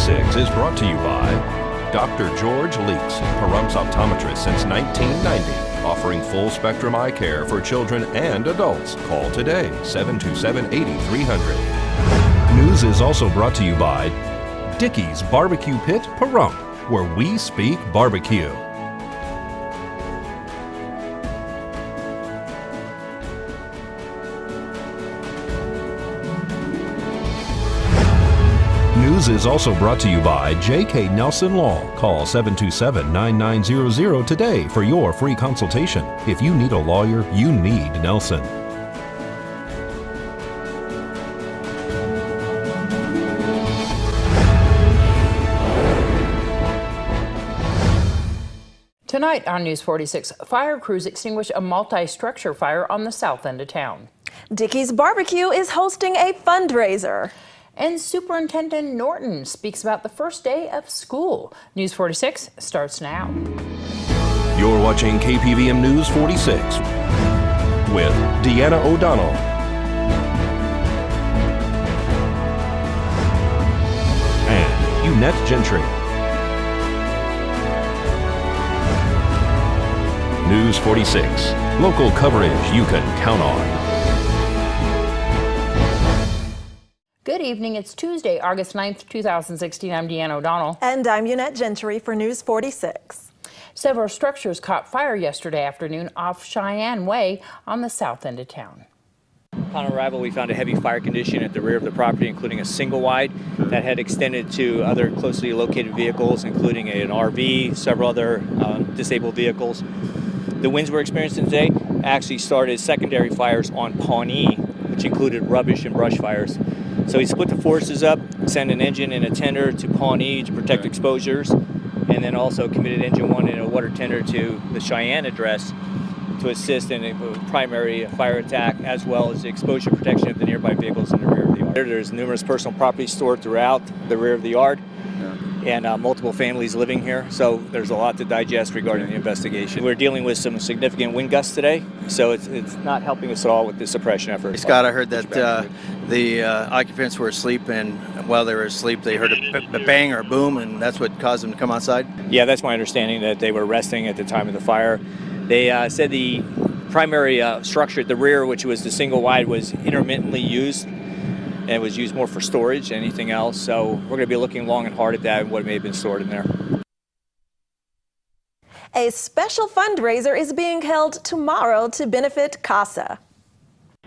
46 is brought to you by Dr. George Leeks, Pahrumps optometrist since 1990, offering full-spectrum eye care for children and adults. Call today, 727-8300. News is also brought to you by Dickey's Barbecue Pit, Pahrump, where we speak barbecue. News is also brought to you by J.K. Nelson Law. Call 727-9900 today for your free consultation. If you need a lawyer, you need Nelson. Tonight on News 46, fire crews extinguish a multi-structure fire on the south end of town. Dickey's Barbecue is hosting a fundraiser. And Superintendent Norton speaks about the first day of school. News 46 starts now. You're watching KPVM News 46 with Deanna O'Donnell and Eunette Gentry. News 46, local coverage you can count on. Good evening. It's Tuesday, August 9th, 2016. I'm Deanna O'Donnell. And I'm Eunette Gentry for News 46. Several structures caught fire yesterday afternoon off Cheyenne Way on the south end of town. Upon arrival, we found a heavy fire condition at the rear of the property, including a single wide that had extended to other closely located vehicles, including an RV, several other disabled vehicles. The winds we're experiencing today actually started secondary fires on Pawnee, which included rubbish and brush fires. So we split the forces up, sent an engine and a tender to Pawnee to protect exposures, and then also committed engine 1 and a water tender to the Cheyenne address to assist in a primary fire attack, as well as the exposure protection of the nearby vehicles in the rear of the yard. There's numerous personal property stored throughout the rear of the yard, and multiple families living here, so there's a lot to digest regarding the investigation. We're dealing with some significant wind gusts today, so it's not helping us at all with the suppression effort. Scott, I heard that the occupants were asleep, and while they were asleep they heard a bang or a boom, and that's what caused them to come outside? Yeah, that's my understanding, that they were resting at the time of the fire. They said the primary structure at the rear, which was the single wide, was intermittently used, and it was used more for storage than anything else. So we're going to be looking long and hard at that and what may have been stored in there. A special fundraiser is being held tomorrow to benefit CASA.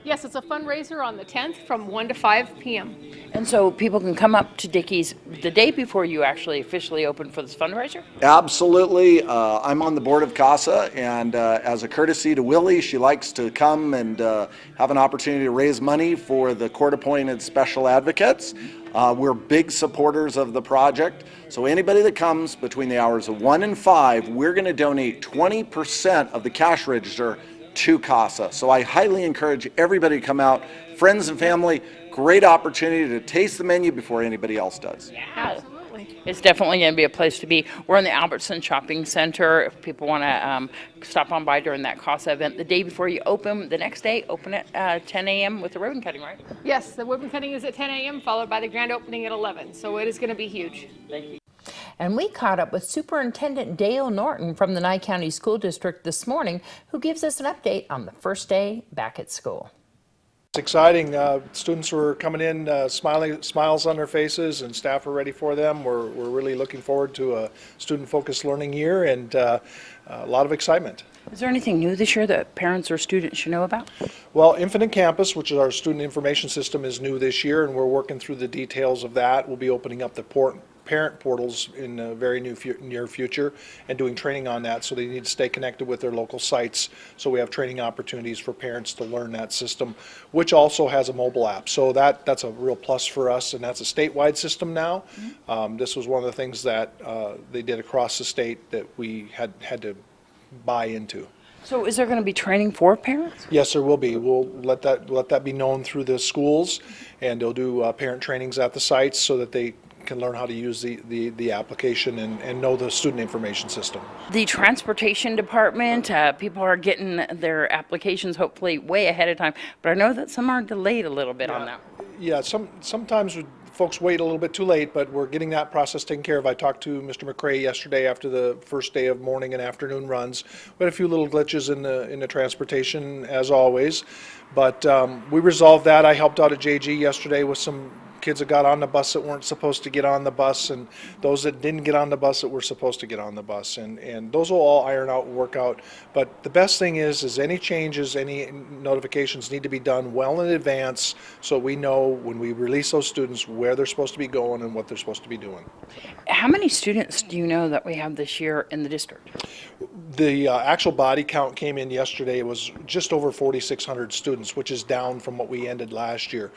Yes, it's a fundraiser on the 10th from 1 to 5 p.m. And so people can come up to Dickey's the day before you actually officially open for this fundraiser? Absolutely. I'm on the board of CASA, and as a courtesy to Willie, she likes to come and have an opportunity to raise money for the court-appointed special advocates. We're big supporters of the project, so anybody that comes between the hours of 1 and 5, we're going to donate 20% of the cash register to CASA. So I highly encourage everybody to come out, friends and family. Great opportunity to taste the menu before anybody else does. Yeah, absolutely. It's definitely going to be a place to be. We're in the Albertson Shopping Center. If people want to stop on by during that CASA event, the day before you open, the next day, open at 10 a.m. with the ribbon cutting, right? Yes, the ribbon cutting is at 10 a.m. followed by the grand opening at 11. So it is going to be huge. Thank you. And we caught up with Superintendent Dale Norton from the Nye County School District this morning, who gives us an update on the first day back at school. It's exciting. Students were coming in smiles on their faces, and staff are ready for them. We're really looking forward to a student-focused learning year, and a lot of excitement. Is there anything new this year that parents or students should know about? Well, Infinite Campus, which is our student information system, is new this year, and we're working through the details of that. We'll be opening up the parent portals in the very near future and doing training on that, so they need to stay connected with their local sites. So we have training opportunities for parents to learn that system, which also has a mobile app. So that's a real plus for us, and that's a statewide system now. Mm-hmm. This was one of the things that they did across the state that we had to buy into. So is there going to be training for parents? Yes, there will be. We'll let that be known through the schools, and they'll do parent trainings at the sites so that they can learn how to use the application and know the student information system. The transportation department, people are getting their applications hopefully way ahead of time, but I know that some are delayed a little bit on that. Yeah, sometimes folks wait a little bit too late, but we're getting that process taken care of. I talked to Mr. McCrae yesterday after the first day of morning and afternoon runs. We had a few little glitches in the transportation, as always, but we resolved that. I helped out at JG yesterday with some kids that got on the bus that weren't supposed to get on the bus, and those that didn't get on the bus that were supposed to get on the bus, and those will all iron out and work out. But the best thing is any changes, any notifications need to be done well in advance, so we know when we release those students where they're supposed to be going and what they're supposed to be doing. How many students do you know that we have this year in the district? The actual body count came in yesterday. It was just over 4,600 students, which is down from what we ended last year.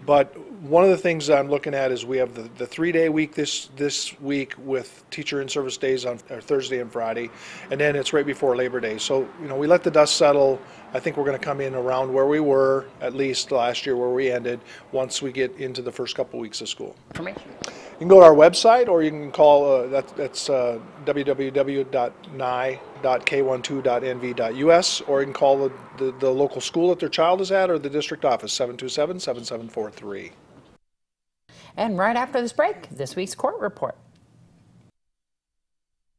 But one of the things I'm looking at is we have the 3-day week this week with teacher in-service days on Thursday and Friday, and then it's right before Labor Day. So, you know, we let the dust settle. I think we're going to come in around where we were, at least last year where we ended, once we get into the first couple weeks of school. Information. You can go to our website, or you can call, that's www.ny.k12.nv.us, or you can call the local school that their child is at, or the district office, 727-7743. And right after this break, this week's court report.